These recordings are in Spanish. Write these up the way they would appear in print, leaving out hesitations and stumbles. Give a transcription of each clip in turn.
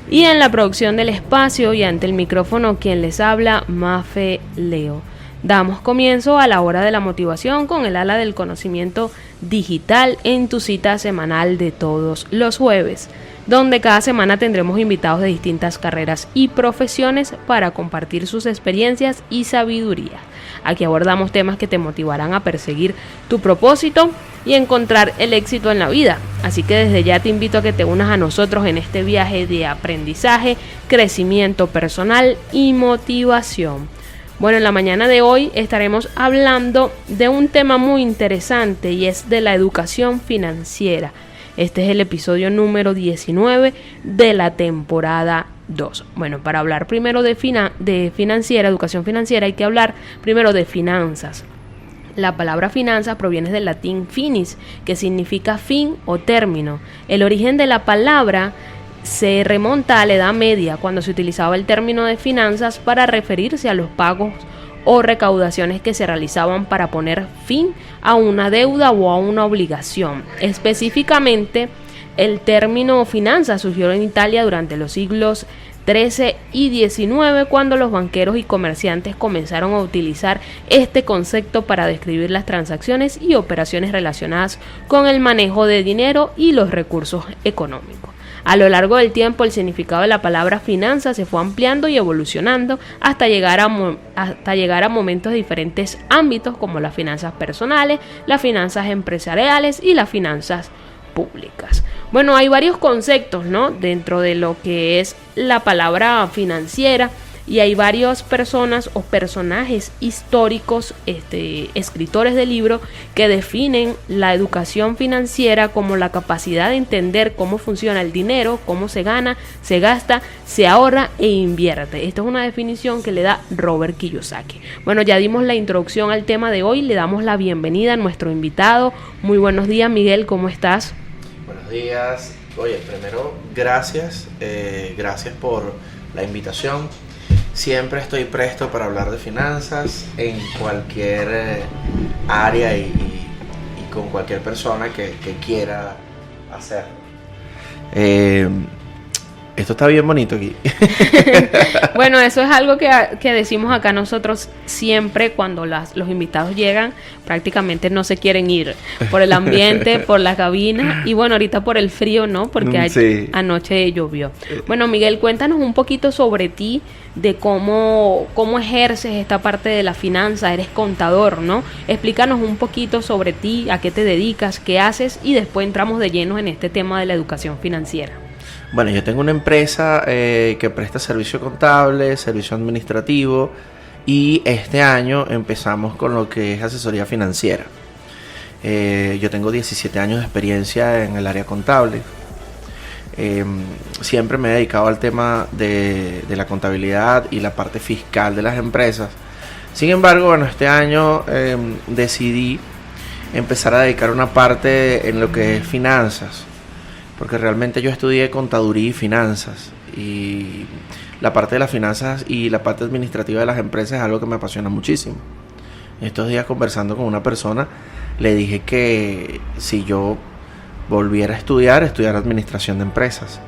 Y en la producción del espacio y ante el micrófono quien les habla, Mafe Leo. Damos comienzo a la hora de la motivación con el ala del conocimiento digital en tu cita semanal de todos los jueves, donde cada semana tendremos invitados de distintas carreras y profesiones para compartir sus experiencias y sabiduría. Aquí abordamos temas que te motivarán a perseguir tu propósito y encontrar el éxito en la vida. Así que desde ya te invito a que te unas a nosotros en este viaje de aprendizaje, crecimiento personal y motivación. Bueno, en la mañana de hoy estaremos hablando de un tema muy interesante y es de la educación financiera. Este es el episodio número 19 de la temporada 2. Bueno, para hablar primero de financiera, educación financiera, hay que hablar primero de finanzas. La palabra finanzas proviene del latín finis, que significa fin o término. El origen de la palabra se remonta a la Edad Media, cuando se utilizaba el término de finanzas para referirse a los pagos o recaudaciones que se realizaban para poner fin a una deuda o a una obligación. Específicamente, el término finanzas surgió en Italia durante los siglos XIII y XIX, cuando los banqueros y comerciantes comenzaron a utilizar este concepto para describir las transacciones y operaciones relacionadas con el manejo de dinero y los recursos económicos. A lo largo del tiempo, el significado de la palabra finanzas se fue ampliando y evolucionando hasta llegar a momentos de diferentes ámbitos, como las finanzas personales, las finanzas empresariales y las finanzas públicas. Bueno, hay varios conceptos, ¿no?, dentro de lo que es la palabra financiera, y hay varias personas o personajes históricos, escritores de libros, que definen la educación financiera como la capacidad de entender cómo funciona el dinero, cómo se gana, se gasta, se ahorra e invierte. Esta es una definición que le da Robert Kiyosaki. Bueno, ya dimos la introducción al tema de hoy, le damos la bienvenida a nuestro invitado. Muy buenos días, Miguel, ¿cómo estás? Buenos días. Oye, primero, gracias por la invitación. Siempre estoy presto para hablar de finanzas en cualquier área y con cualquier persona que quiera hacerlo. Esto está bien bonito aquí. Bueno, eso es algo que decimos acá nosotros siempre cuando los invitados llegan, prácticamente no se quieren ir por el ambiente, por la cabina y bueno, ahorita por el frío, ¿no? Porque sí. Anoche llovió. Bueno, Miguel, cuéntanos un poquito sobre ti, de cómo ejerces esta parte de la finanza. Eres contador, ¿no? Explícanos un poquito sobre ti, a qué te dedicas, qué haces y después entramos de lleno en este tema de la educación financiera. Bueno, yo tengo una empresa que presta servicio contable, servicio administrativo y este año empezamos con lo que es asesoría financiera. Yo tengo 17 años de experiencia en el área contable. Siempre me he dedicado al tema de la contabilidad y la parte fiscal de las empresas. Sin embargo, bueno, este año decidí empezar a dedicar una parte en lo que es finanzas, porque realmente yo estudié contaduría y finanzas, y la parte de las finanzas y la parte administrativa de las empresas es algo que me apasiona muchísimo. Estos días, conversando con una persona, le dije que si yo volviera a estudiar administración de empresas,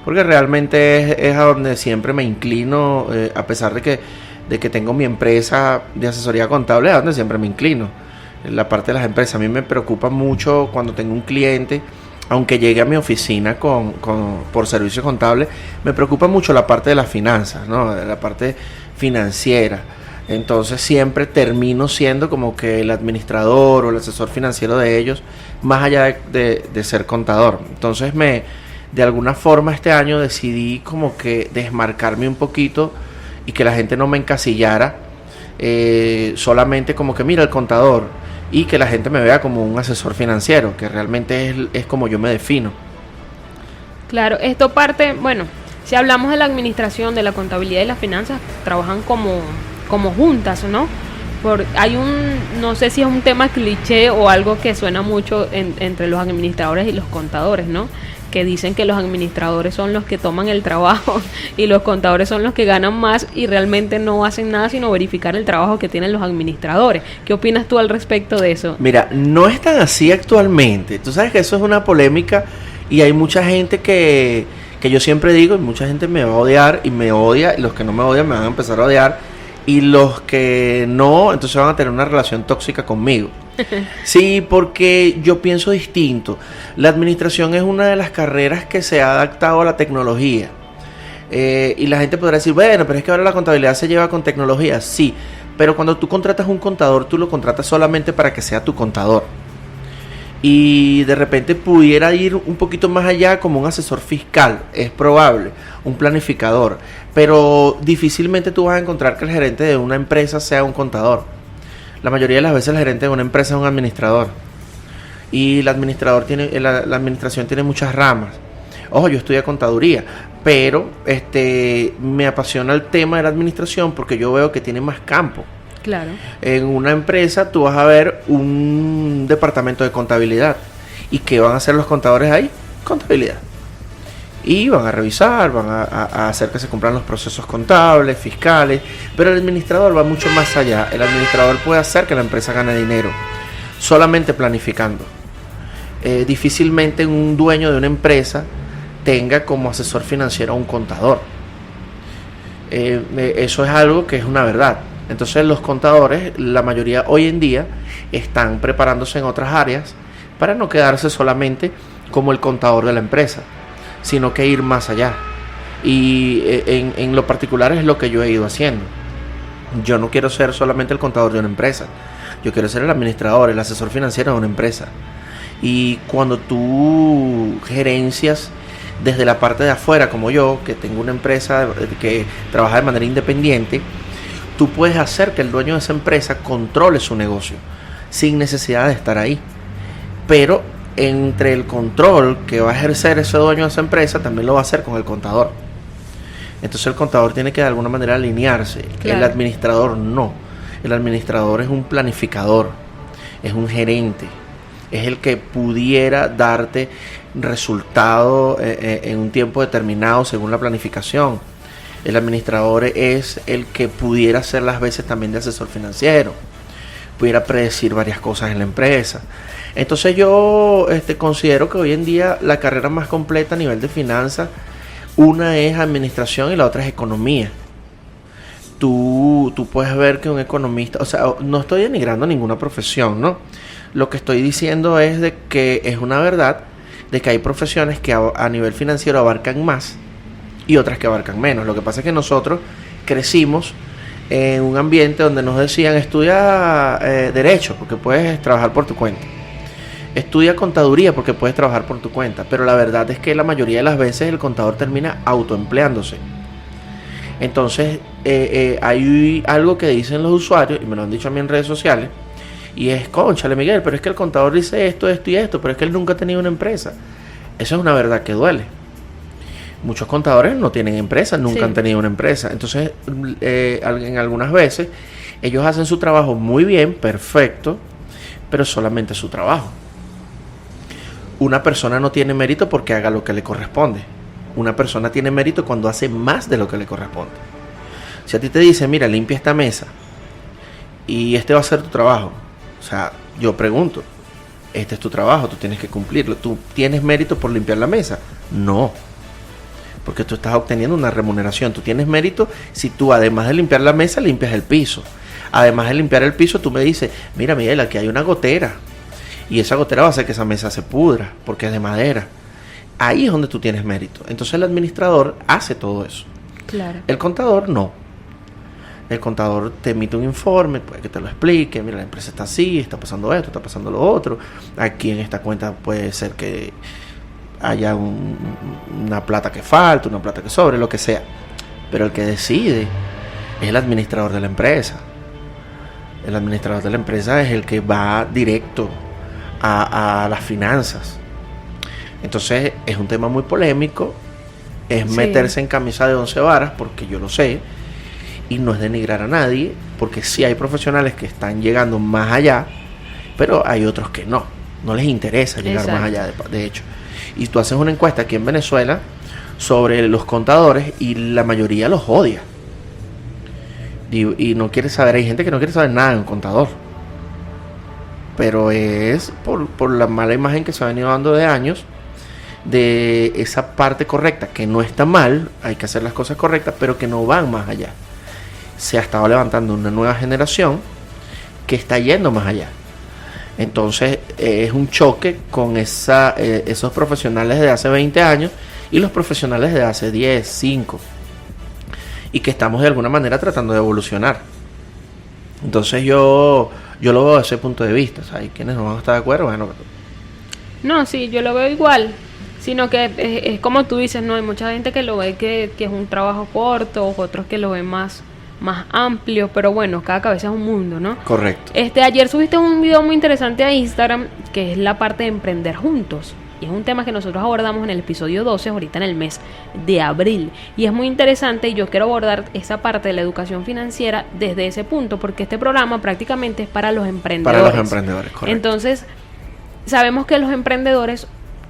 porque realmente es a donde siempre me inclino, a pesar de que tengo mi empresa de asesoría contable, es a donde siempre me inclino. La parte de las empresas a mí me preocupa mucho cuando tengo un cliente. Aunque llegue a mi oficina por servicio contable, me preocupa mucho la parte de las finanzas, ¿no? La parte financiera. Entonces siempre termino siendo como que el administrador o el asesor financiero de ellos, más allá de ser contador. Entonces de alguna forma este año decidí como que desmarcarme un poquito y que la gente no me encasillara solamente como que mira el contador, y que la gente me vea como un asesor financiero, que realmente es como yo me defino. Claro, esto parte, bueno, si hablamos de la administración, de la contabilidad y las finanzas, trabajan como juntas, ¿no? No sé si es un tema cliché o algo que suena mucho entre los administradores y los contadores, ¿no? Que dicen que los administradores son los que toman el trabajo y los contadores son los que ganan más y realmente no hacen nada sino verificar el trabajo que tienen los administradores. ¿Qué opinas tú al respecto de eso? Mira, no es tan así actualmente. Tú sabes que eso es una polémica y hay mucha gente que que yo siempre digo, y mucha gente me va a odiar y me odia, y los que no me odian me van a empezar a odiar, y los que no, entonces van a tener una relación tóxica conmigo. Sí, porque yo pienso distinto. La administración es una de las carreras que se ha adaptado a la tecnología. Y la gente podrá decir, bueno, pero es que ahora la contabilidad se lleva con tecnología. Sí, pero cuando tú contratas un contador, tú lo contratas solamente para que sea tu contador. Y de repente pudiera ir un poquito más allá como un asesor fiscal, es probable, un planificador. Pero difícilmente tú vas a encontrar que el gerente de una empresa sea un contador. La mayoría de las veces el gerente de una empresa es un administrador. Y el administrador la administración tiene muchas ramas. Ojo, yo estudié contaduría, pero me apasiona el tema de la administración porque yo veo que tiene más campo. Claro. En una empresa tú vas a ver un departamento de contabilidad. ¿Y qué van a hacer los contadores ahí? Contabilidad. Y van a revisar, van a hacer que se cumplan los procesos contables, fiscales, pero el administrador va mucho más allá. El administrador puede hacer que la empresa gane dinero solamente planificando. Difícilmente un dueño de una empresa tenga como asesor financiero a un contador. Eso es algo que es una verdad. Entonces los contadores, la mayoría hoy en día, están preparándose en otras áreas para no quedarse solamente como el contador de la empresa, sino que ir más allá. Y en lo particular es lo que yo he ido haciendo. Yo no quiero ser solamente el contador de una empresa, yo quiero ser el administrador, el asesor financiero de una empresa. Y cuando tú gerencias desde la parte de afuera, como yo, que tengo una empresa que trabaja de manera independiente, tú puedes hacer que el dueño de esa empresa controle su negocio sin necesidad de estar ahí. Pero entre el control que va a ejercer ese dueño de esa empresa, también lo va a hacer con el contador. Entonces el contador tiene que de alguna manera alinearse. Claro. El administrador no. El administrador es un planificador, es un gerente, es el que pudiera darte resultado en un tiempo determinado según la planificación. El administrador es el que pudiera hacer las veces también de asesor financiero, pudiera predecir varias cosas en la empresa. Entonces yo considero que hoy en día la carrera más completa a nivel de finanzas, una es administración y la otra es economía. Tú puedes ver que un economista, o sea, no estoy denigrando ninguna profesión, ¿no? Lo que estoy diciendo es de que es una verdad de que hay profesiones que a nivel financiero abarcan más y otras que abarcan menos. Lo que pasa es que nosotros crecimos en un ambiente donde nos decían estudia derecho porque puedes trabajar por tu cuenta, estudia contaduría porque puedes trabajar por tu cuenta, pero la verdad es que la mayoría de las veces el contador termina autoempleándose. Entonces hay algo que dicen los usuarios, y me lo han dicho a mí en redes sociales, y es, cónchale Miguel, pero es que el contador dice esto, esto y esto, pero es que él nunca ha tenido una empresa. Eso es una verdad que duele. Muchos contadores no tienen empresa, nunca han tenido una empresa. Entonces, en algunas veces, ellos hacen su trabajo muy bien, perfecto, pero solamente su trabajo. Una persona no tiene mérito porque haga lo que le corresponde. Una persona tiene mérito cuando hace más de lo que le corresponde. Si a ti te dicen, mira, limpia esta mesa y este va a ser tu trabajo. O sea, yo pregunto, este es tu trabajo, tú tienes que cumplirlo. ¿Tú tienes mérito por limpiar la mesa? No. Porque tú estás obteniendo una remuneración. Tú tienes mérito si tú, además de limpiar la mesa, limpias el piso. Además de limpiar el piso, tú me dices, mira Miguel, aquí hay una gotera. Y esa gotera va a hacer que esa mesa se pudra, porque es de madera. Ahí es donde tú tienes mérito. Entonces el administrador hace todo eso. Claro. El contador no. El contador te emite un informe, puede que te lo explique, mira, la empresa está así, está pasando esto, está pasando lo otro. Aquí en esta cuenta puede ser que haya una plata que falte, una plata que sobre, lo que sea. Pero el que decide es el administrador de la empresa. El administrador de la empresa es el que va directo a las finanzas. Entonces es un tema muy polémico, es meterse en camisa de 11 varas, porque yo lo sé, y no es denigrar a nadie, porque sí hay profesionales que están llegando más allá, pero hay otros que no les interesa llegar más allá, de hecho. Y tú haces una encuesta aquí en Venezuela sobre los contadores y la mayoría los odia. Y no quiere saber, hay gente que no quiere saber nada de un contador. Pero es por la mala imagen que se ha venido dando de años de esa parte correcta, que no está mal, hay que hacer las cosas correctas, pero que no van más allá. Se ha estado levantando una nueva generación que está yendo más allá. Entonces es un choque con esos profesionales de hace 20 años y los profesionales de hace 10, 5, y que estamos de alguna manera tratando de evolucionar. Entonces yo lo veo desde ese punto de vista. O sea, hay quienes no van a estar de acuerdo, bueno. No, sí, yo lo veo igual, sino que es como tú dices, no, hay mucha gente que lo ve que es un trabajo corto, otros que lo ven más amplio, pero bueno, cada cabeza es un mundo, ¿no? Correcto. Ayer subiste un video muy interesante a Instagram, que es la parte de emprender juntos. Y es un tema que nosotros abordamos en el episodio 12, ahorita en el mes de abril. Y es muy interesante y yo quiero abordar esa parte de la educación financiera desde ese punto, porque este programa prácticamente es para los emprendedores. Para los emprendedores, correcto. Entonces, sabemos que los emprendedores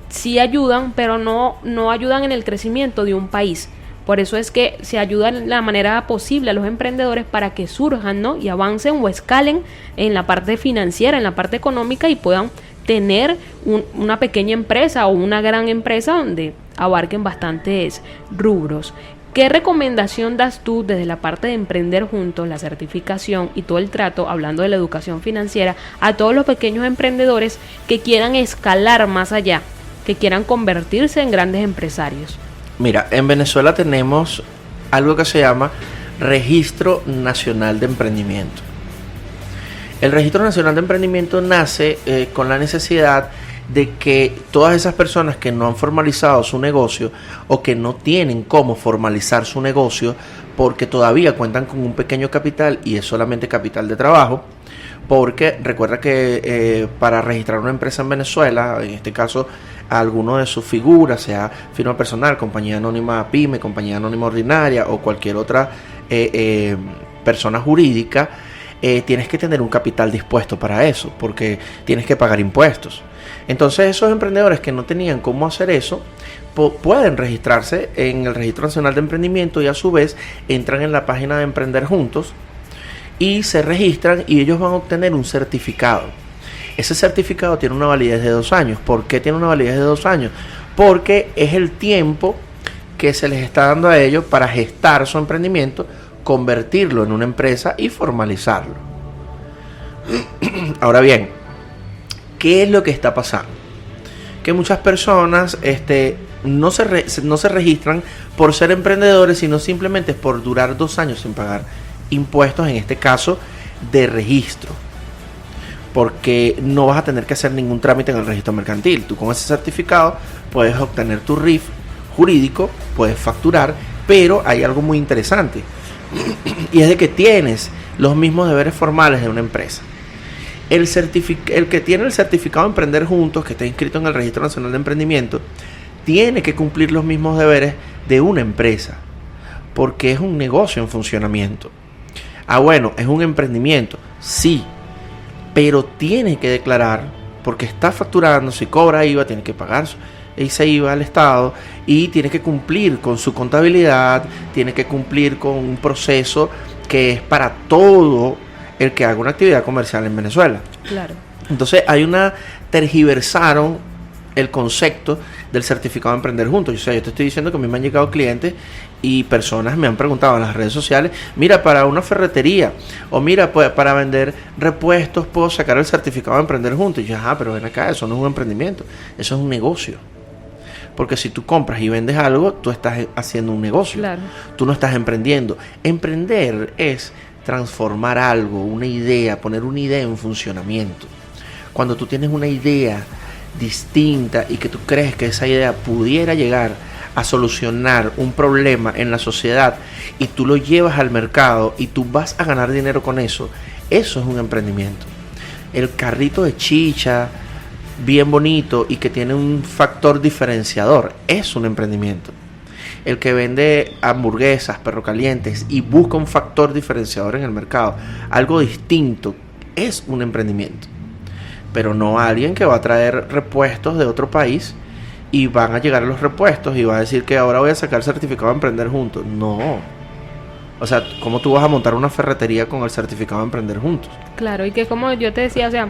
sí ayudan, pero no ayudan en el crecimiento de un país. Por eso es que se ayuda de la manera posible a los emprendedores para que surjan, ¿no? Y avancen o escalen en la parte financiera, en la parte económica, y puedan tener una pequeña empresa o una gran empresa donde abarquen bastantes rubros. ¿Qué recomendación das tú desde la parte de emprender juntos, la certificación y todo el trato, hablando de la educación financiera, a todos los pequeños emprendedores que quieran escalar más allá, que quieran convertirse en grandes empresarios? Mira, en Venezuela tenemos algo que se llama Registro Nacional de Emprendimiento. El Registro Nacional de Emprendimiento nace con la necesidad de que todas esas personas que no han formalizado su negocio o que no tienen cómo formalizar su negocio porque todavía cuentan con un pequeño capital y es solamente capital de trabajo, porque recuerda que para registrar una empresa en Venezuela, en este caso alguno de sus figuras, sea firma personal, compañía anónima pyme, compañía anónima ordinaria o cualquier otra persona jurídica, tienes que tener un capital dispuesto para eso, porque tienes que pagar impuestos. Entonces esos emprendedores que no tenían cómo hacer eso, pueden registrarse en el Registro Nacional de Emprendimiento y a su vez entran en la página de Emprender Juntos y se registran y ellos van a obtener un certificado. Ese certificado tiene una validez de 2 años. ¿Por qué tiene una validez de 2 años? Porque es el tiempo que se les está dando a ellos para gestar su emprendimiento, convertirlo en una empresa y formalizarlo. Ahora bien, ¿qué es lo que está pasando? Que muchas personas no se registran por ser emprendedores, sino simplemente por durar 2 años sin pagar impuestos, en este caso de registro, porque no vas a tener que hacer ningún trámite en el registro mercantil. Tú con ese certificado puedes obtener tu RIF jurídico, puedes facturar, pero hay algo muy interesante y es de que tienes los mismos deberes formales de una empresa. El que tiene el certificado de Emprender Juntos, que está inscrito en el Registro Nacional de Emprendimiento, tiene que cumplir los mismos deberes de una empresa, porque es un negocio en funcionamiento. Bueno, es un emprendimiento, sí, pero tiene que declarar, porque está facturando, si cobra IVA, tiene que pagar ese IVA al Estado y tiene que cumplir con su contabilidad, tiene que cumplir con un proceso que es para todo el que haga una actividad comercial en Venezuela. Claro. Entonces tergiversaron el concepto del certificado de Emprender Juntos. O sea, yo te estoy diciendo que a mí me han llegado clientes y personas me han preguntado en las redes sociales, mira, para una ferretería o mira, pues, para vender repuestos puedo sacar el certificado de Emprender Juntos. Y yo, pero ven acá, eso no es un emprendimiento, eso es un negocio. Porque si tú compras y vendes algo, tú estás haciendo un negocio. Claro. Tú no estás emprendiendo. Emprender es transformar algo, una idea, poner una idea en funcionamiento. Cuando tú tienes una idea distinta y que tú crees que esa idea pudiera llegar a solucionar un problema en la sociedad y tú lo llevas al mercado y tú vas a ganar dinero con eso, eso es un emprendimiento. El carrito de chicha bien bonito y que tiene un factor diferenciador es un emprendimiento. El que vende hamburguesas, perro calientes y busca un factor diferenciador en el mercado, algo distinto, es un emprendimiento. Pero no alguien que va a traer repuestos de otro país y van a llegar los repuestos y va a decir que ahora voy a sacar el certificado de Emprender Juntos. No. O sea, ¿cómo tú vas a montar una ferretería con el certificado de Emprender Juntos? Claro, y que como yo te decía, o sea,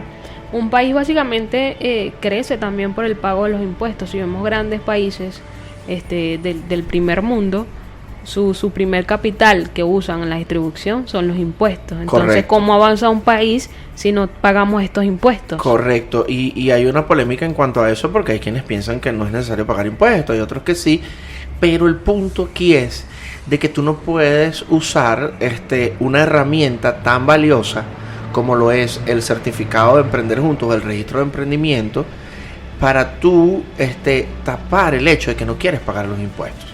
Un país básicamente crece también por el pago de los impuestos. Si vemos grandes países del primer mundo, su primer capital que usan en la distribución son los impuestos. Entonces, Correcto. ¿cómo avanza un país si no pagamos estos impuestos? Correcto, y hay una polémica en cuanto a eso porque hay quienes piensan que no es necesario pagar impuestos, hay otros que sí, pero el punto aquí es de que tú no puedes usar una herramienta tan valiosa como lo es el certificado de Emprender Juntos, el registro de emprendimiento, para tú tapar el hecho de que no quieres pagar los impuestos,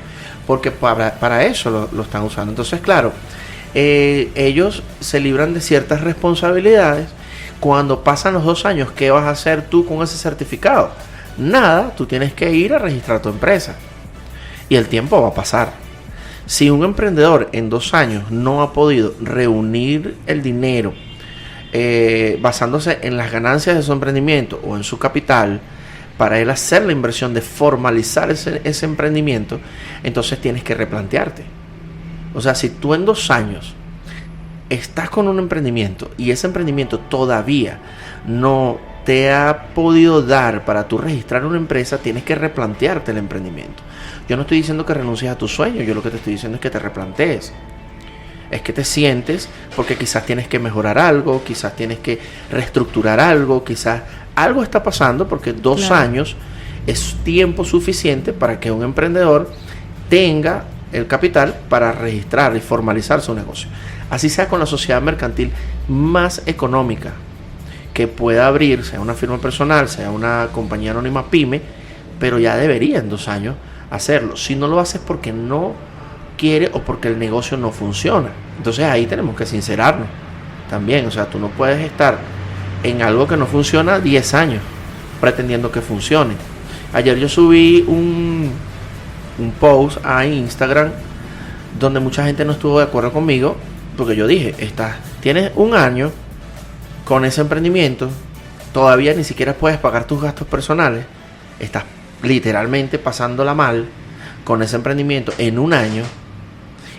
porque para eso lo están usando. Entonces, claro, ellos se libran de ciertas responsabilidades. Cuando pasan los 2 años, ¿qué vas a hacer tú con ese certificado? Nada, tú tienes que ir a registrar tu empresa y el tiempo va a pasar. Si un emprendedor en 2 años no ha podido reunir el dinero basándose en las ganancias de su emprendimiento o en su capital, para él hacer la inversión de formalizar ese emprendimiento, entonces tienes que replantearte. O sea, si tú en 2 años estás con un emprendimiento y ese emprendimiento todavía no te ha podido dar para tú registrar una empresa, tienes que replantearte el emprendimiento. Yo no estoy diciendo que renuncies a tu sueño, yo lo que te estoy diciendo es que te replantees. Es que te sientes, porque quizás tienes que mejorar algo, quizás tienes que reestructurar algo, quizás algo está pasando, porque 2 años es tiempo suficiente para que un emprendedor tenga el capital para registrar y formalizar su negocio. Así sea con la sociedad mercantil más económica que pueda abrir, sea una firma personal, sea una compañía anónima pyme, pero ya debería en 2 años hacerlo. Si no lo haces porque no quiere o porque el negocio no funciona, entonces ahí tenemos que sincerarnos también. O sea, tú no puedes estar en algo que no funciona 10 años pretendiendo que funcione. Ayer yo subí un post a Instagram donde mucha gente no estuvo de acuerdo conmigo, porque yo dije, tienes 1 año con ese emprendimiento, todavía ni siquiera puedes pagar tus gastos personales, estás literalmente pasándola mal con ese emprendimiento en 1 año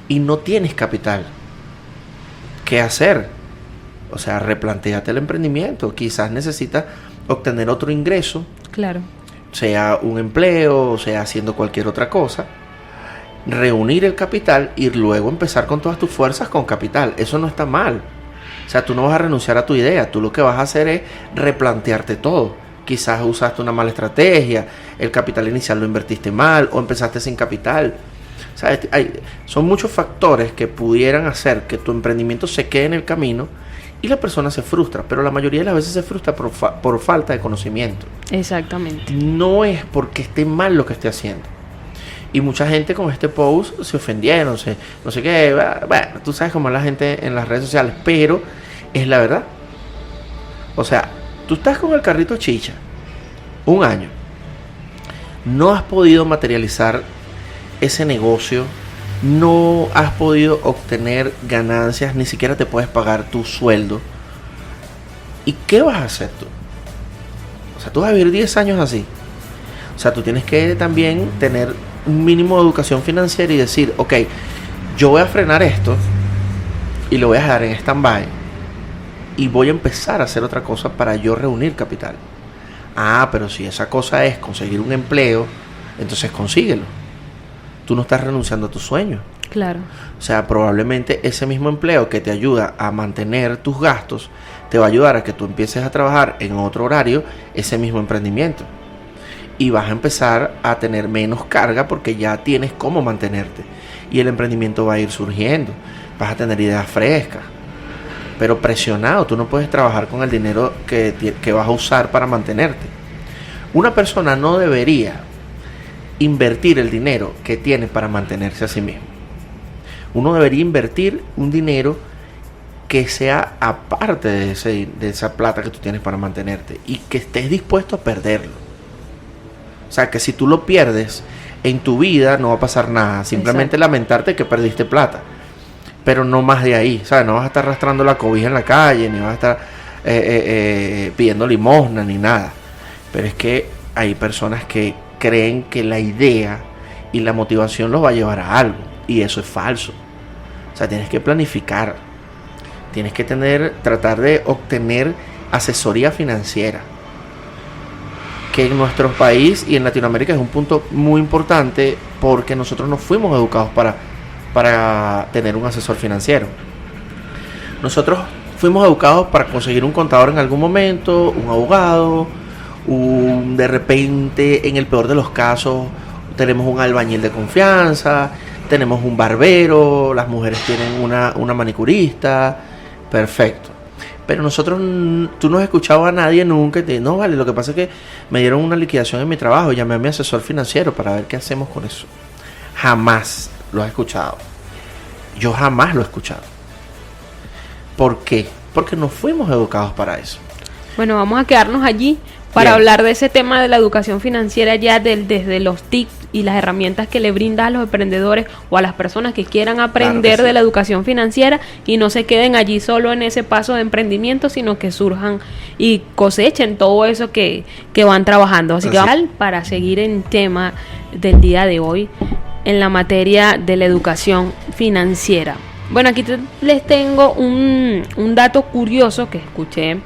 y no tienes capital. ¿Qué hacer? O sea, replantéate el emprendimiento. Quizás necesitas obtener otro ingreso. Claro. Sea un empleo, sea haciendo cualquier otra cosa. Reunir el capital y luego empezar con todas tus fuerzas con capital. Eso no está mal. O sea, tú no vas a renunciar a tu idea. Tú lo que vas a hacer es replantearte todo. Quizás usaste una mala estrategia, el capital inicial lo invertiste mal o empezaste sin capital. O sea, son muchos factores que pudieran hacer que tu emprendimiento se quede en el camino y la persona se frustra, pero la mayoría de las veces se frustra por falta de conocimiento. Exactamente. No es porque esté mal lo que esté haciendo. Y mucha gente con este post se ofendieron, no sé qué. Bueno, tú sabes cómo es la gente en las redes sociales, pero es la verdad. O sea, tú estás con el carrito chicha 1 año, no has podido materializar ese negocio, no has podido obtener ganancias, ni siquiera te puedes pagar tu sueldo. ¿Y qué vas a hacer tú? O sea, tú vas a vivir 10 años así. O sea, tú tienes que también tener un mínimo de educación financiera y decir, ok, yo voy a frenar esto y lo voy a dejar en stand-by y voy a empezar a hacer otra cosa para yo reunir capital. Ah, pero si esa cosa es conseguir un empleo, entonces consíguelo. Tú no estás renunciando a tu sueño. Claro. O sea, probablemente ese mismo empleo que te ayuda a mantener tus gastos, te va a ayudar a que tú empieces a trabajar en otro horario ese mismo emprendimiento. Y vas a empezar a tener menos carga porque ya tienes cómo mantenerte. Y el emprendimiento va a ir surgiendo. Vas a tener ideas frescas. Pero presionado, tú no puedes trabajar con el dinero que vas a usar para mantenerte. Una persona no debería invertir el dinero que tiene para mantenerse a sí mismo. Uno debería invertir un dinero que sea aparte de esa plata que tú tienes para mantenerte y que estés dispuesto a perderlo. O sea, que si tú lo pierdes en tu vida no va a pasar nada. Simplemente Exacto. Lamentarte que perdiste plata. Pero no más de ahí, ¿sabes? No vas a estar arrastrando la cobija en la calle, ni vas a estar pidiendo limosna, ni nada. Pero es que hay personas que creen que la idea y la motivación los va a llevar a algo. Y eso es falso. O sea, tienes que planificar. Tienes que tratar de obtener asesoría financiera, que en nuestro país y en Latinoamérica es un punto muy importante porque nosotros no fuimos educados para tener un asesor financiero. Nosotros fuimos educados para conseguir un contador en algún momento, un abogado, de repente, en el peor de los casos, tenemos un albañil de confianza, tenemos un barbero, las mujeres tienen una manicurista, perfecto. Pero nosotros, tú no has escuchado a nadie nunca y no, vale, lo que pasa es que me dieron una liquidación en mi trabajo, llamé a mi asesor financiero para ver qué hacemos con eso. Jamás lo has escuchado. Yo jamás lo he escuchado. ¿Por qué? Porque no fuimos educados para eso. Bueno, vamos a quedarnos allí para hablar de ese tema de la educación financiera ya desde los tips y las herramientas que le brindas a los emprendedores o a las personas que quieran aprender de la educación financiera y no se queden allí solo en ese paso de emprendimiento, sino que surjan y cosechen todo eso que van trabajando. Así que para seguir en tema del día de hoy, en la materia de la educación financiera. Bueno, aquí les tengo un dato curioso que escuché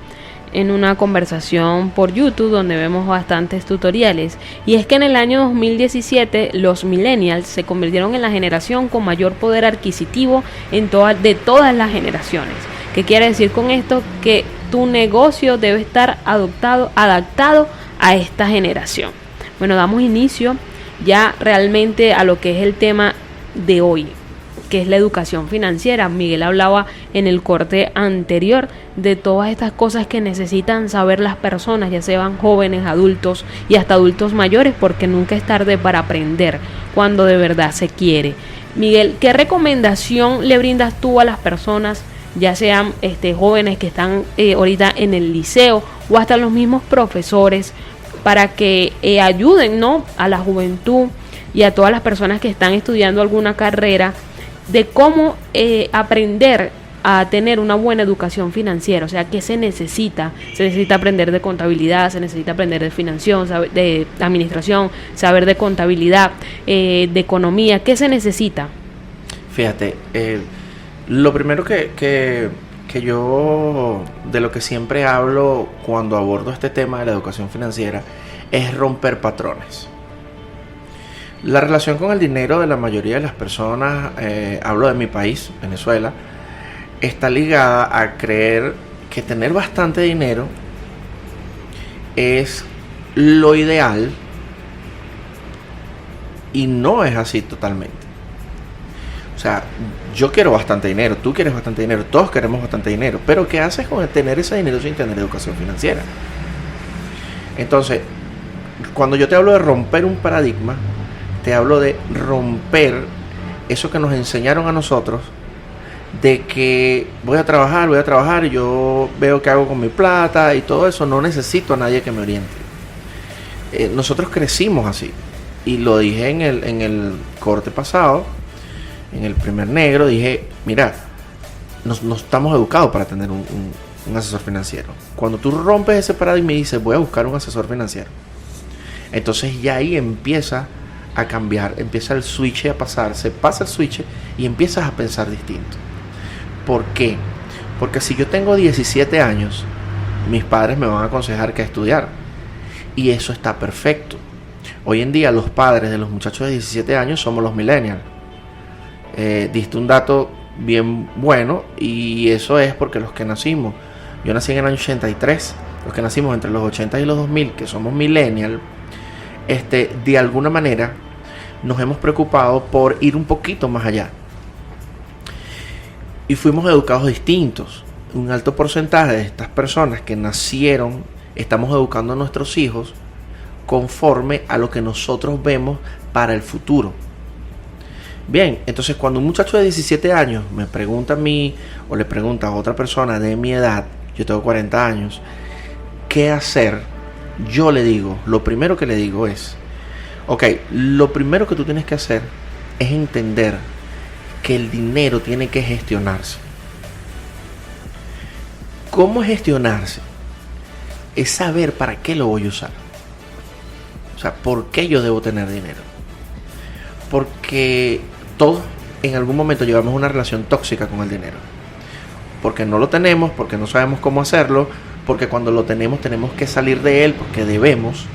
en una conversación por YouTube donde vemos bastantes tutoriales, y es que en el año 2017 los millennials se convirtieron en la generación con mayor poder adquisitivo de todas las generaciones. ¿Qué quiere decir con esto? Que tu negocio debe estar adaptado a esta generación. Bueno, damos inicio ya realmente a lo que es el tema de hoy, que es la educación financiera. Miguel hablaba en el corte anterior de todas estas cosas que necesitan saber las personas, ya sean jóvenes, adultos y hasta adultos mayores, porque nunca es tarde para aprender cuando de verdad se quiere. Miguel, ¿qué recomendación le brindas tú a las personas, ya sean jóvenes que están ahorita en el liceo o hasta los mismos profesores, para que ayuden, ¿no?, a la juventud y a todas las personas que están estudiando alguna carrera, de cómo aprender a tener una buena educación financiera? O sea, ¿qué se necesita? Se necesita aprender de contabilidad, se necesita aprender de financiación, de administración, saber de contabilidad, de economía. ¿Qué se necesita? Fíjate, lo primero que yo, de lo que siempre hablo cuando abordo este tema de la educación financiera, es romper patrones. La relación con el dinero de la mayoría de las personas, hablo de mi país, Venezuela, está ligada a creer que tener bastante dinero es lo ideal, y no es así totalmente. O sea, yo quiero bastante dinero, tú quieres bastante dinero, todos queremos bastante dinero, pero ¿qué haces con tener ese dinero sin tener educación financiera? Entonces, cuando yo te hablo de romper un paradigma, te hablo de romper eso que nos enseñaron a nosotros, de que voy a trabajar, yo veo qué hago con mi plata y todo eso, no necesito a nadie que me oriente. Nosotros crecimos así, y lo dije en el corte pasado, en el primer negro, dije, mira, no estamos educados para tener un asesor financiero. Cuando tú rompes ese paradigma y dices, voy a buscar un asesor financiero, entonces ya ahí empieza a cambiar, empieza el switch a pasar, se pasa el switch y empiezas a pensar distinto. ¿Por qué? Porque si yo tengo 17 años, mis padres me van a aconsejar qué estudiar, y eso está perfecto. Hoy en día los padres de los muchachos de 17 años somos los millennials. Diste un dato bien bueno, y eso es porque los que nacimos, yo nací en el año 83, los que nacimos entre los 80 y los 2000, que somos millennials, de alguna manera nos hemos preocupado por ir un poquito más allá y fuimos educados distintos. Un alto porcentaje de estas personas que nacieron, estamos educando a nuestros hijos conforme a lo que nosotros vemos para el futuro. Bien, entonces cuando un muchacho de 17 años me pregunta a mí, o le pregunta a otra persona de mi edad, yo tengo 40 años, ¿qué hacer? Yo le digo, lo primero que le digo es, ok, lo primero que tú tienes que hacer es entender que el dinero tiene que gestionarse. ¿Cómo gestionarse? Es saber para qué lo voy a usar. O sea, ¿por qué yo debo tener dinero? Porque todos en algún momento llevamos una relación tóxica con el dinero. Porque no lo tenemos, porque no sabemos cómo hacerlo, porque cuando lo tenemos que salir de él porque debemos,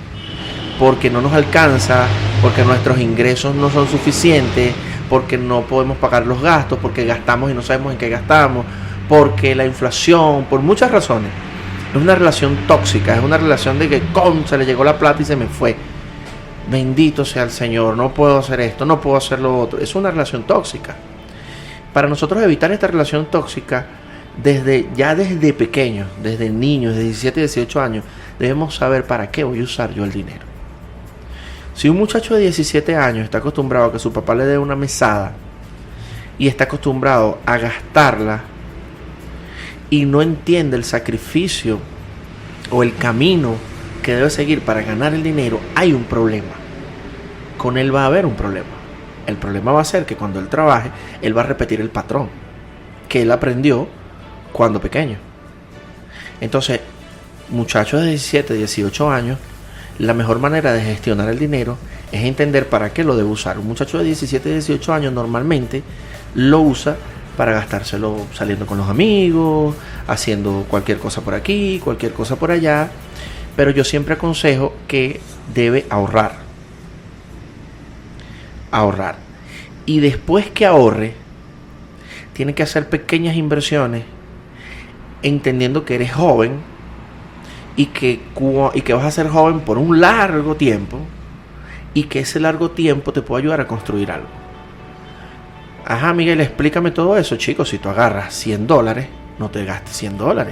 porque no nos alcanza, porque nuestros ingresos no son suficientes, porque no podemos pagar los gastos, porque gastamos y no sabemos en qué gastamos, porque la inflación, por muchas razones. Es una relación tóxica, es una relación de que se le llegó la plata y se me fue. Bendito sea el Señor, no puedo hacer esto, no puedo hacer lo otro. Es una relación tóxica. Para nosotros evitar esta relación tóxica, desde pequeños, desde niños, de 17 y 18 años, debemos saber para qué voy a usar yo el dinero. Si un muchacho de 17 años está acostumbrado a que su papá le dé una mesada y está acostumbrado a gastarla y no entiende el sacrificio o el camino que debe seguir para ganar el dinero, hay un problema. Con él va a haber un problema. El problema va a ser que cuando él trabaje, él va a repetir el patrón que él aprendió cuando pequeño. Entonces, muchachos de 17, 18 años, la mejor manera de gestionar el dinero es entender para qué lo debe usar. Un muchacho de 17, 18 años normalmente lo usa para gastárselo saliendo con los amigos, haciendo cualquier cosa por aquí, cualquier cosa por allá. Pero yo siempre aconsejo que debe ahorrar. Ahorrar. Y después que ahorre, tiene que hacer pequeñas inversiones, entendiendo que eres joven y que vas a ser joven por un largo tiempo y que ese largo tiempo te puede ayudar a construir algo. Ajá, Miguel, explícame todo eso, chicos. Si tú agarras $100, no te gastes $100.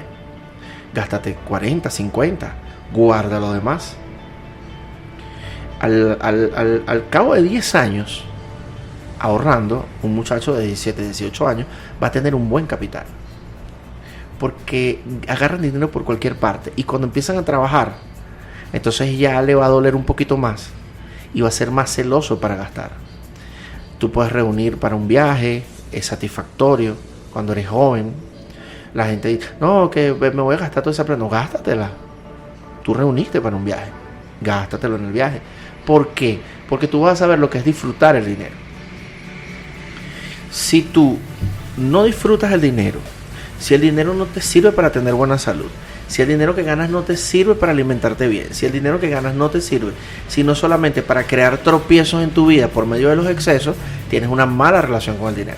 Gástate 40, 50. Guarda lo demás. Al cabo de 10 años, ahorrando, un muchacho de 17, 18 años va a tener un buen capital. Porque agarran dinero por cualquier parte. Y cuando empiezan a trabajar, entonces ya le va a doler un poquito más. Y va a ser más celoso para gastar. Tú puedes reunir para un viaje, es satisfactorio cuando eres joven. La gente dice, no, que me voy a gastar toda esa plata. No, gástatela. Tú reuniste para un viaje, gástatelo en el viaje. ¿Por qué? Porque tú vas a saber lo que es disfrutar el dinero. Si tú no disfrutas el dinero, si el dinero no te sirve para tener buena salud, si el dinero que ganas no te sirve para alimentarte bien, si el dinero que ganas no te sirve, sino solamente para crear tropiezos en tu vida por medio de los excesos, tienes una mala relación con el dinero.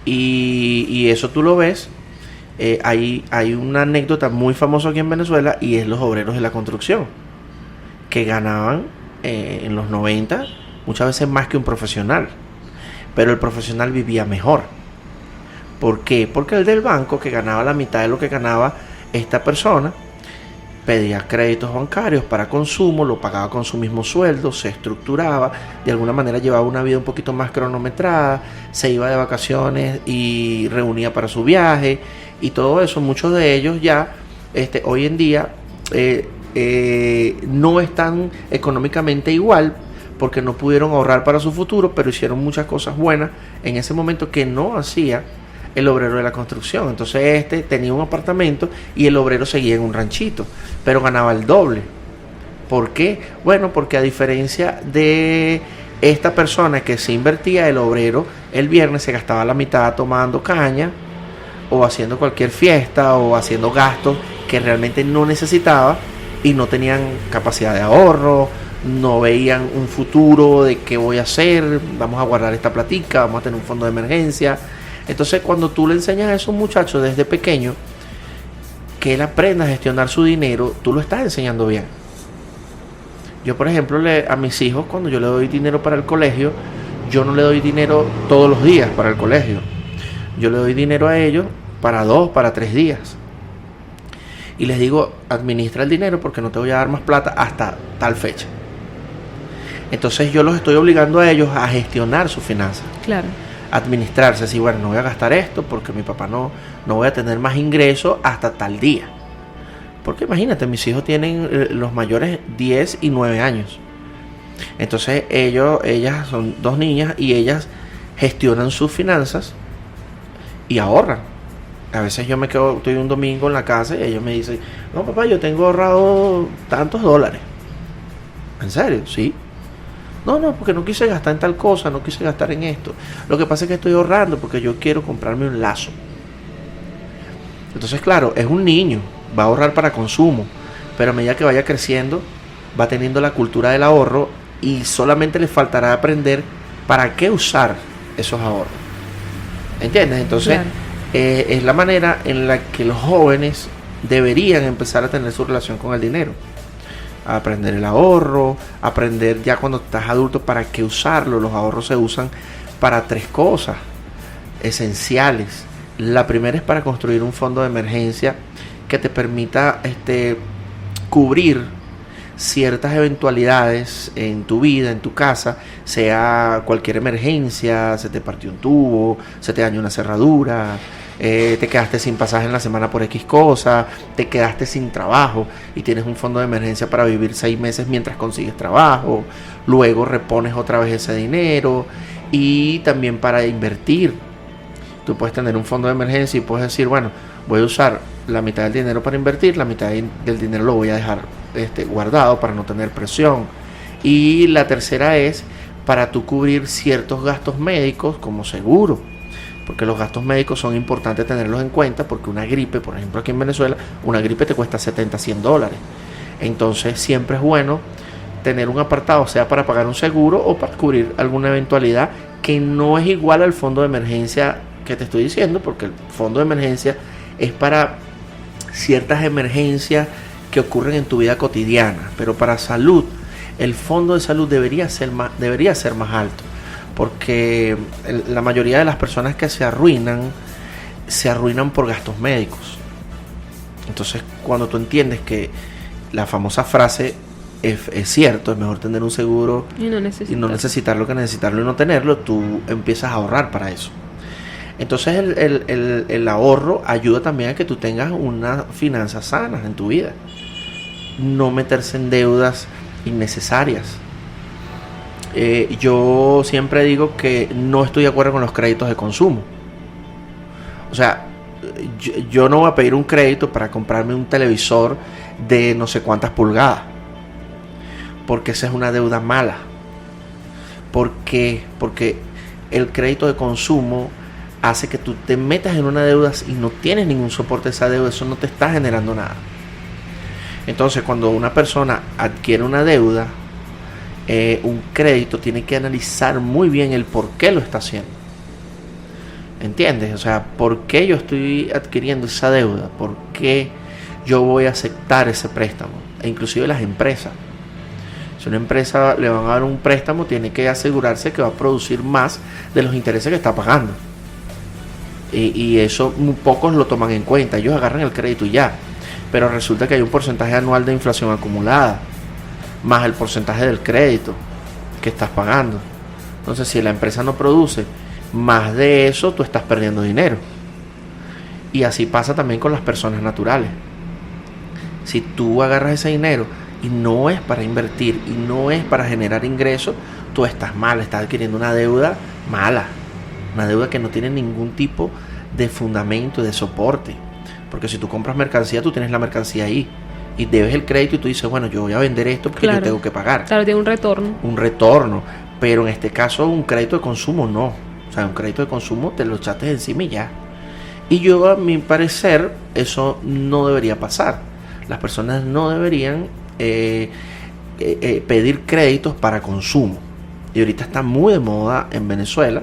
Y eso tú lo ves. Hay una anécdota muy famosa aquí en Venezuela y es los obreros de la construcción, que ganaban en los 90 muchas veces más que un profesional, pero el profesional vivía mejor. ¿Por qué? Porque el del banco, que ganaba la mitad de lo que ganaba esta persona, pedía créditos bancarios para consumo, lo pagaba con su mismo sueldo, se estructuraba, de alguna manera llevaba una vida un poquito más cronometrada, se iba de vacaciones y reunía para su viaje y todo eso. Muchos de ellos ya hoy en día no están económicamente igual porque no pudieron ahorrar para su futuro, pero hicieron muchas cosas buenas en ese momento que no hacía el obrero de la construcción. Entonces tenía un apartamento y el obrero seguía en un ranchito, pero ganaba el doble. ¿Por qué? Bueno, porque a diferencia de esta persona que se invertía, el obrero el viernes se gastaba la mitad tomando caña o haciendo cualquier fiesta o haciendo gastos que realmente no necesitaba y no tenían capacidad de ahorro, no veían un futuro de qué voy a hacer, vamos a guardar esta platica, vamos a tener un fondo de emergencia. Entonces, cuando tú le enseñas a esos muchachos desde pequeño que él aprenda a gestionar su dinero, tú lo estás enseñando bien. Yo, por ejemplo, a mis hijos, cuando yo le doy dinero para el colegio, yo no le doy dinero todos los días para el colegio. Yo le doy dinero a ellos para 2, para 3 días. Y les digo, administra el dinero porque no te voy a dar más plata hasta tal fecha. Entonces yo los estoy obligando a ellos a gestionar sus finanzas. Claro. Administrarse, así, bueno, no voy a gastar esto porque mi papá no voy a tener más ingresos hasta tal día. Porque imagínate, mis hijos tienen los mayores 10 y 9 años. Entonces ellas son 2 niñas y ellas gestionan sus finanzas y ahorran. A veces yo estoy un domingo en la casa y ellos me dicen, no papá, yo tengo ahorrado tantos dólares. ¿En serio? Sí. No, porque no quise gastar en tal cosa, no quise gastar en esto. Lo que pasa es que estoy ahorrando porque yo quiero comprarme un lazo. Entonces, claro, es un niño, va a ahorrar para consumo, pero a medida que vaya creciendo, va teniendo la cultura del ahorro y solamente le faltará aprender para qué usar esos ahorros. ¿Entiendes? Entonces, Claro. es la manera en la que los jóvenes deberían empezar a tener su relación con el dinero. A aprender el ahorro, aprender ya cuando estás adulto para qué usarlo. Los ahorros se usan para 3 cosas esenciales. La primera es para construir un fondo de emergencia que te permita cubrir ciertas eventualidades en tu vida, en tu casa, sea cualquier emergencia, se te partió un tubo, se te dañó una cerradura, te quedaste sin pasaje en la semana por X cosa, te quedaste sin trabajo y tienes un fondo de emergencia para vivir 6 meses mientras consigues trabajo, luego repones otra vez ese dinero, y también para invertir. Tú puedes tener un fondo de emergencia y puedes decir, bueno, voy a usar la mitad del dinero para invertir, la mitad del dinero lo voy a dejar guardado para no tener presión. Y la tercera es para tú cubrir ciertos gastos médicos como seguro, porque los gastos médicos son importantes tenerlos en cuenta, porque una gripe, por ejemplo aquí en Venezuela, una gripe te cuesta $70-$100. Entonces siempre es bueno tener un apartado, sea para pagar un seguro o para cubrir alguna eventualidad que no es igual al fondo de emergencia que te estoy diciendo, porque el fondo de emergencia es para ciertas emergencias que ocurren en tu vida cotidiana, pero para salud, el fondo de salud debería ser más alto, porque la mayoría de las personas que se arruinan por gastos médicos. Entonces, cuando tú entiendes que la famosa frase es cierto, es mejor tener un seguro y no necesitarlo que necesitarlo y no tenerlo, tú empiezas a ahorrar para eso. Entonces el ahorro ayuda también a que tú tengas unas finanzas sanas en tu vida. No meterse en deudas innecesarias. Yo siempre digo que no estoy de acuerdo con los créditos de consumo. O sea, yo no voy a pedir un crédito para comprarme un televisor de no sé cuántas pulgadas, porque esa es una deuda mala. ¿Por qué? Porque el crédito de consumo hace que tú te metas en una deuda y no tienes ningún soporte de esa deuda, eso no te está generando nada. Entonces, cuando una persona adquiere una deuda, un crédito, tiene que analizar muy bien el por qué lo está haciendo. ¿Entiendes? O sea, ¿por qué yo estoy adquiriendo esa deuda? ¿Por qué yo voy a aceptar ese préstamo? E inclusive las empresas. Si una empresa le van a dar un préstamo, tiene que asegurarse que va a producir más de los intereses que está pagando. Y eso muy pocos lo toman en cuenta. Ellos agarran el crédito y ya, pero resulta que hay un porcentaje anual de inflación acumulada más el porcentaje del crédito que estás pagando. Entonces, si la empresa no produce más de eso, tú estás perdiendo dinero. Y así pasa también con las personas naturales. Si tú agarras ese dinero y no es para invertir y no es para generar ingresos, tú estás mal, estás adquiriendo una deuda mala. Una deuda que no tiene ningún tipo de fundamento, de soporte. Porque si tú compras mercancía, tú tienes la mercancía ahí. Y debes el crédito y tú dices, bueno, yo voy a vender esto porque yo tengo que pagar. Claro, tiene un retorno. Un retorno. Pero en este caso, un crédito de consumo no. O sea, un crédito de consumo te lo echaste encima y ya. Y yo, a mi parecer, eso no debería pasar. Las personas no deberían pedir créditos para consumo. Y ahorita está muy de moda en Venezuela.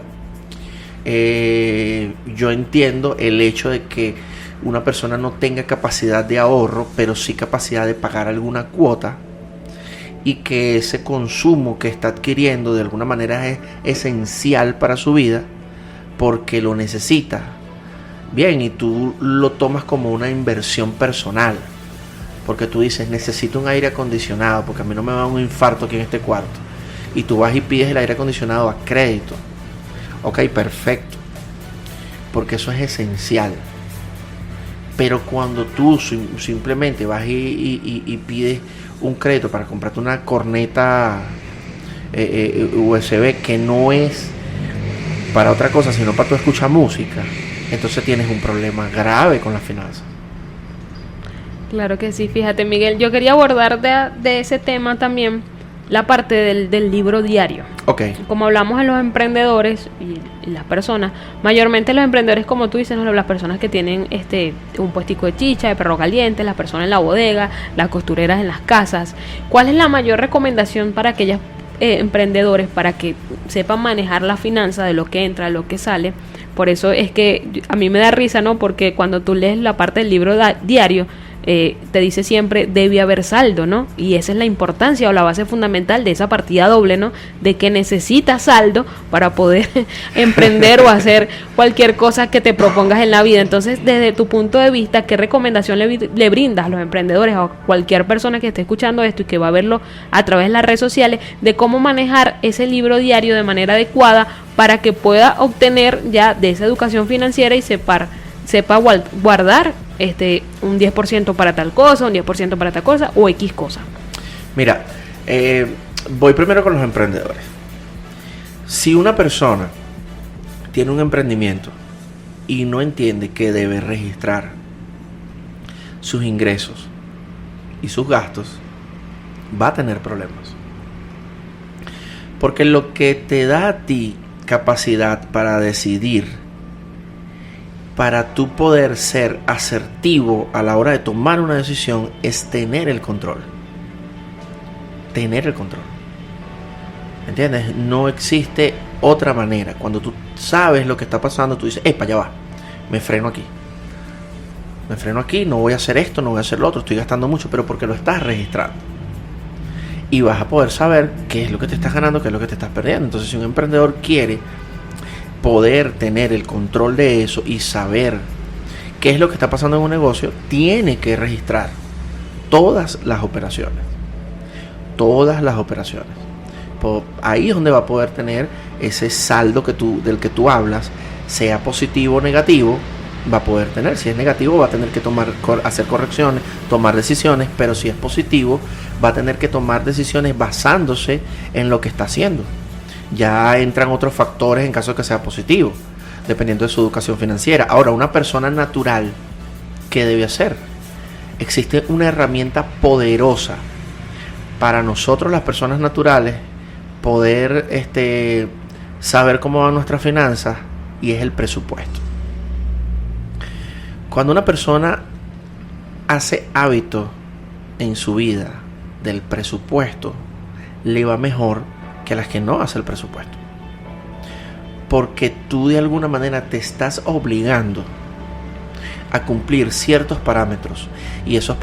Yo entiendo el hecho de que una persona no tenga capacidad de ahorro, pero sí capacidad de pagar alguna cuota, y que ese consumo que está adquiriendo de alguna manera es esencial para su vida porque lo necesita. Bien, y tú lo tomas como una inversión personal, porque tú dices, necesito un aire acondicionado porque a mí no me va un infarto aquí en este cuarto, y tú vas y pides el aire acondicionado a crédito. Ok, perfecto, porque eso es esencial. Pero cuando tú simplemente vas y pides un crédito para comprarte una corneta USB que no es para otra cosa sino para tú escuchar música, entonces tienes un problema grave con las finanzas. Claro que sí, fíjate, Miguel, yo quería abordar de ese tema también, la parte del libro diario. Okay. Como hablamos a los emprendedores y las personas, mayormente los emprendedores, como tú dices, ¿no? Las personas que tienen un puestico de chicha, de perro caliente, las personas en la bodega, las costureras en las casas. ¿Cuál es la mayor recomendación para aquellos emprendedores para que sepan manejar la finanza de lo que entra, de lo que sale? Por eso es que a mí me da risa, ¿no? Porque cuando tú lees la parte del libro diario, te dice siempre debe haber saldo, ¿no? Y esa es la importancia o la base fundamental de esa partida doble, ¿no? De que necesitas saldo para poder emprender o hacer cualquier cosa que te propongas en la vida. Entonces, desde tu punto de vista, ¿qué recomendación le brindas a los emprendedores o a cualquier persona que esté escuchando esto y que va a verlo a través de las redes sociales de cómo manejar ese libro diario de manera adecuada para que pueda obtener ya de esa educación financiera y sepa guardar un 10% para tal cosa, un 10% para tal cosa o X cosa? Mira, voy primero con los emprendedores. Si una persona tiene un emprendimiento y no entiende que debe registrar sus ingresos y sus gastos, va a tener problemas. Porque lo que te da a ti capacidad para decidir, para tú poder ser asertivo a la hora de tomar una decisión, es tener el control. Tener el control. ¿Entiendes? No existe otra manera. Cuando tú sabes lo que está pasando, tú dices, ¡epa, ya va! Me freno aquí. Me freno aquí, no voy a hacer esto, no voy a hacer lo otro, estoy gastando mucho, pero porque lo estás registrando. Y vas a poder saber qué es lo que te estás ganando, qué es lo que te estás perdiendo. Entonces, si un emprendedor quiere poder tener el control de eso y saber qué es lo que está pasando en un negocio, tiene que registrar todas las operaciones. Todas las operaciones. Ahí es donde va a poder tener ese saldo del que tú hablas, sea positivo o negativo, va a poder tener. Si es negativo, va a tener que hacer correcciones, tomar decisiones, pero si es positivo, va a tener que tomar decisiones basándose en lo que está haciendo. Ya entran otros factores en caso de que sea positivo, dependiendo de su educación financiera. Ahora, una persona natural, ¿qué debe hacer? Existe una herramienta poderosa para nosotros, las personas naturales, poder saber cómo van nuestras finanzas, y es el presupuesto. Cuando una persona hace hábito en su vida del presupuesto, le va mejor que a las que no hace el presupuesto, porque tú de alguna manera te estás obligando a cumplir ciertos parámetros, y esos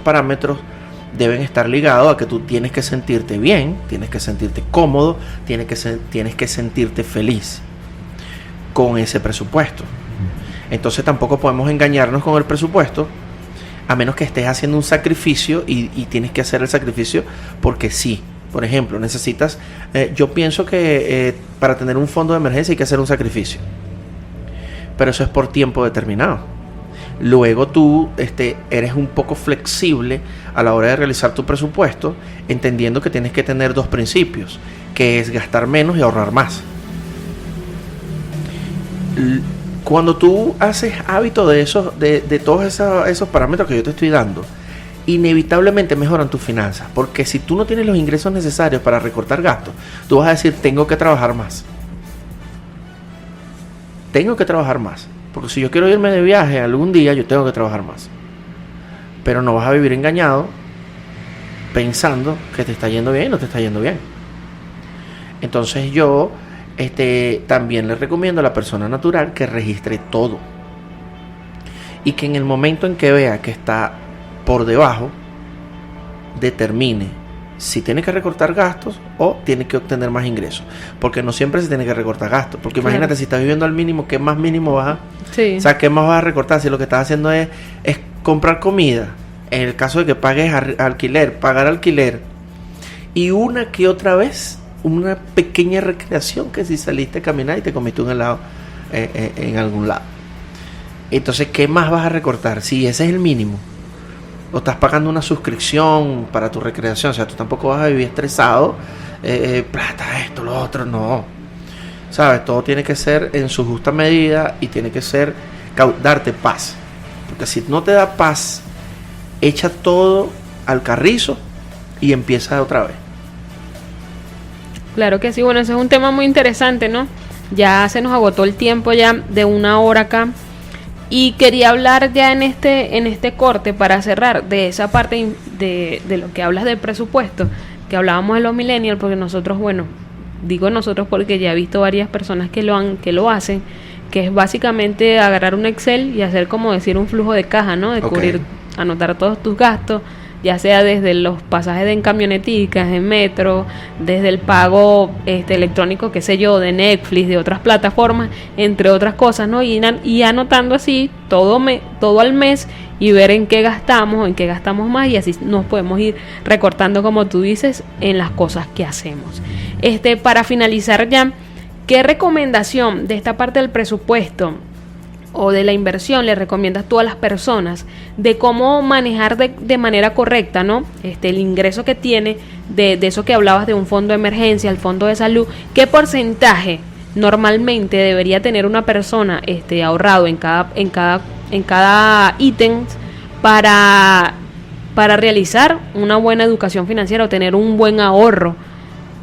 parámetros deben estar ligados a que tú tienes que sentirte bien, tienes que sentirte cómodo, tienes que sentirte feliz con ese presupuesto. Entonces tampoco podemos engañarnos con el presupuesto, a menos que estés haciendo un sacrificio y tienes que hacer el sacrificio porque sí. Por ejemplo, necesitas, yo pienso que para tener un fondo de emergencia hay que hacer un sacrificio, pero eso es por tiempo determinado. Luego tú eres un poco flexible a la hora de realizar tu presupuesto, entendiendo que tienes que tener dos principios, que es gastar menos y ahorrar más. Cuando tú haces hábito de todos esos parámetros que yo te estoy dando, inevitablemente mejoran tus finanzas, porque si tú no tienes los ingresos necesarios para recortar gastos, tú vas a decir, tengo que trabajar más, porque si yo quiero irme de viaje algún día, yo tengo que trabajar más. Pero no vas a vivir engañado pensando que te está yendo bien y no te está yendo bien. Entonces yo también le recomiendo a la persona natural que registre todo, y que en el momento en que vea que está por debajo, determine si tiene que recortar gastos o tiene que obtener más ingresos, porque no siempre se tiene que recortar gastos, porque claro, imagínate, si estás viviendo al mínimo, ¿qué más mínimo vas a? Sí. O sea, ¿qué más vas a recortar si lo que estás haciendo es comprar comida? En el caso de que pagues pagar alquiler, y una que otra vez una pequeña recreación, que si saliste a caminar y te comiste un helado en algún lado. Entonces, ¿qué más vas a recortar si ese es el mínimo? O estás pagando una suscripción para tu recreación. O sea, tú tampoco vas a vivir estresado, plata, esto, lo otro, no. ¿Sabes? Todo tiene que ser en su justa medida y tiene que ser darte paz. Porque si no te da paz, echa todo al carrizo y empieza otra vez. Claro que sí, bueno, ese es un tema muy interesante, ¿no? Ya se nos agotó el tiempo ya de 1 hora acá. Y quería hablar ya en este corte para cerrar de esa parte de lo que hablas del presupuesto, que hablábamos de los millennials, porque nosotros, bueno, digo nosotros porque ya he visto varias personas que lo hacen, que es básicamente agarrar un Excel y hacer como decir un flujo de caja, ¿no? De cubrir, anotar todos tus gastos, ya sea desde los pasajes en camioneticas, en metro, desde el pago electrónico, qué sé yo, de Netflix, de otras plataformas, entre otras cosas, ¿no? Y anotando así todo al mes y ver en qué gastamos más, y así nos podemos ir recortando, como tú dices, en las cosas que hacemos. Para finalizar ya, ¿qué recomendación de esta parte del presupuesto o de la inversión le recomiendas tú a las personas de cómo manejar de manera correcta, ¿no? El ingreso que tiene de eso que hablabas de un fondo de emergencia, el fondo de salud? ¿Qué porcentaje normalmente debería tener una persona ahorrado en cada ítem para realizar una buena educación financiera o tener un buen ahorro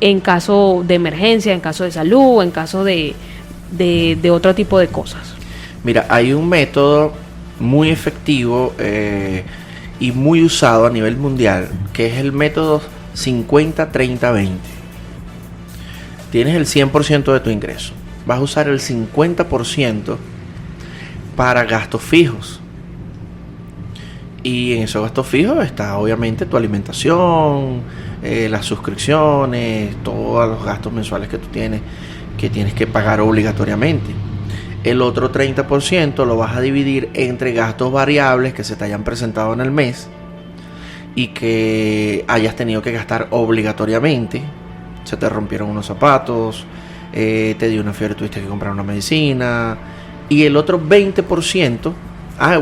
en caso de emergencia, en caso de salud, en caso de otro tipo de cosas? Mira, hay un método muy efectivo y muy usado a nivel mundial, que es el método 50-30-20. Tienes el 100% de tu ingreso. Vas a usar el 50% para gastos fijos. Y en esos gastos fijos está obviamente tu alimentación, las suscripciones, todos los gastos mensuales que tú tienes que pagar obligatoriamente. El otro 30% lo vas a dividir entre gastos variables que se te hayan presentado en el mes y que hayas tenido que gastar obligatoriamente. Se te rompieron unos zapatos, te dio una fiebre, tuviste que comprar una medicina. Y el otro 20%,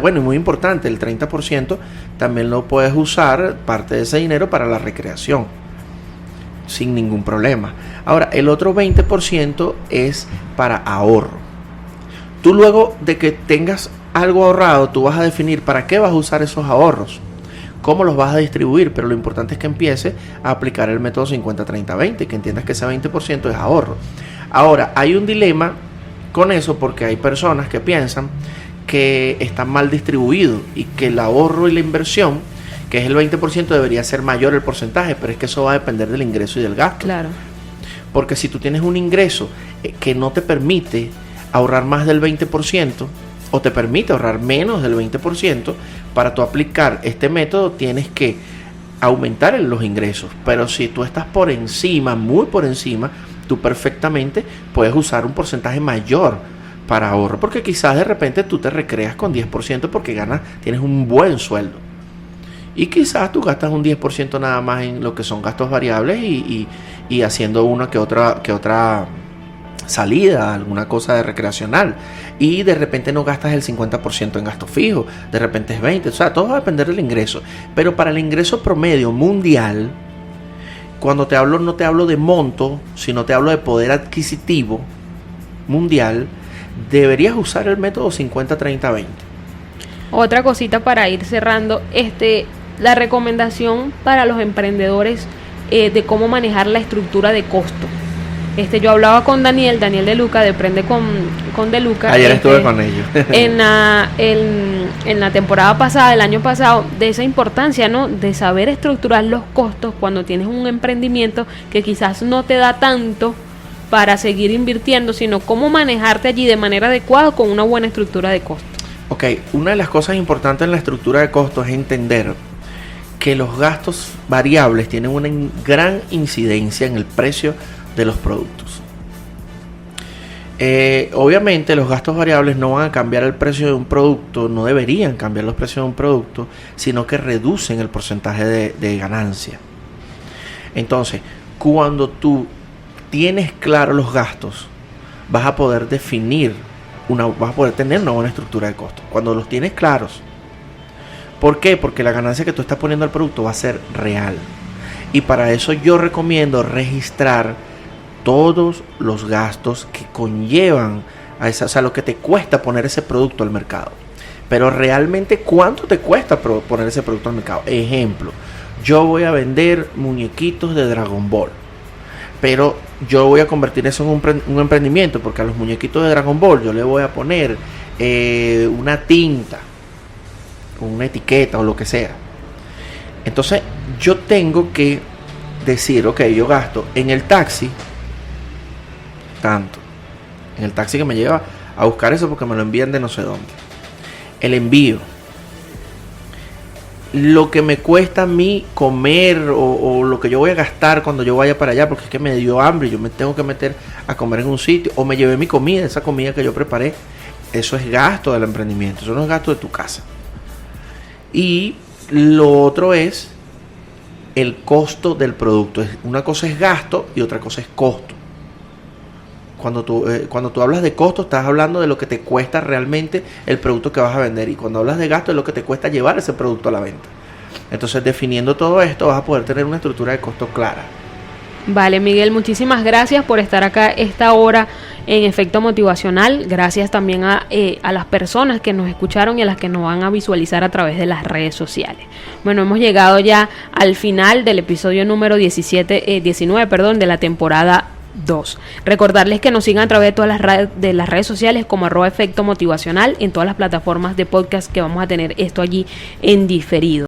bueno, y muy importante, el 30% también lo puedes usar, parte de ese dinero, para la recreación, sin ningún problema. Ahora, el otro 20% es para ahorro. Tú, luego de que tengas algo ahorrado, tú vas a definir para qué vas a usar esos ahorros, cómo los vas a distribuir, pero lo importante es que empieces a aplicar el método 50-30-20 y que entiendas que ese 20% es ahorro. Ahora, hay un dilema con eso, porque hay personas que piensan que están mal distribuidos y que el ahorro y la inversión, que es el 20%, debería ser mayor el porcentaje, pero es que eso va a depender del ingreso y del gasto. Claro. Porque si tú tienes un ingreso que no te permite ahorrar más del 20% o te permite ahorrar menos del 20%, para tú aplicar este método tienes que aumentar los ingresos. Pero si tú estás por encima, muy por encima, tú perfectamente puedes usar un porcentaje mayor para ahorro, porque quizás de repente tú te recreas con 10% porque tienes un buen sueldo, y quizás tú gastas un 10% nada más en lo que son gastos variables y haciendo una que otra salida, alguna cosa de recreacional, y de repente no gastas el 50% en gasto fijo, de repente es 20%, o sea, todo va a depender del ingreso. Pero para el ingreso promedio mundial, cuando te hablo, no te hablo de monto, sino te hablo de poder adquisitivo mundial, deberías usar el método 50-30-20. Otra cosita para ir cerrando, la recomendación para los emprendedores de cómo manejar la estructura de costo. Yo hablaba con Daniel de Luca, de Prende con De Luca. Ayer estuve con ellos. en la temporada pasada, el año pasado, de esa importancia, ¿no? De saber estructurar los costos cuando tienes un emprendimiento que quizás no te da tanto para seguir invirtiendo, sino cómo manejarte allí de manera adecuada con una buena estructura de costos. Ok, una de las cosas importantes en la estructura de costos es entender que los gastos variables tienen una gran incidencia en el precio de los productos. Obviamente los gastos variables no van a cambiar el precio de un producto, no deberían cambiar los precios de un producto, sino que reducen el porcentaje de ganancia. Entonces, cuando tú tienes claro los gastos, vas a poder tener una buena estructura de costos. Cuando los tienes claros. ¿Por qué? Porque la ganancia que tú estás poniendo al producto va a ser real. Y para eso yo recomiendo registrar todos los gastos que conllevan a o sea, lo que te cuesta poner ese producto al mercado. Pero realmente, ¿cuánto te cuesta poner ese producto al mercado? Ejemplo, yo voy a vender muñequitos de Dragon Ball, pero yo voy a convertir eso en un emprendimiento, porque a los muñequitos de Dragon Ball yo le voy a poner una tinta, una etiqueta o lo que sea. Entonces yo tengo que decir, ok, yo gasto en el taxi tanto, en el taxi que me lleva a buscar eso porque me lo envían de no sé dónde, el envío, lo que me cuesta a mí comer o lo que yo voy a gastar cuando yo vaya para allá, porque es que me dio hambre y yo me tengo que meter a comer en un sitio, o me llevé mi comida, esa comida que yo preparé, eso es gasto del emprendimiento, eso no es gasto de tu casa. Y lo otro es el costo del producto. Una cosa es gasto y otra cosa es costo. Cuando tú hablas de costo, estás hablando de lo que te cuesta realmente el producto que vas a vender. Y cuando hablas de gasto, es lo que te cuesta llevar ese producto a la venta. Entonces, definiendo todo esto, vas a poder tener una estructura de costo clara. Vale, Miguel, muchísimas gracias por estar acá esta hora en Efecto Motivacional. Gracias también a las personas que nos escucharon y a las que nos van a visualizar a través de las redes sociales. Bueno, hemos llegado ya al final del episodio número 19 de la temporada 2. Recordarles que nos sigan a través de todas las redes sociales como @Efecto Motivacional, en todas las plataformas de podcast que vamos a tener esto allí en diferido.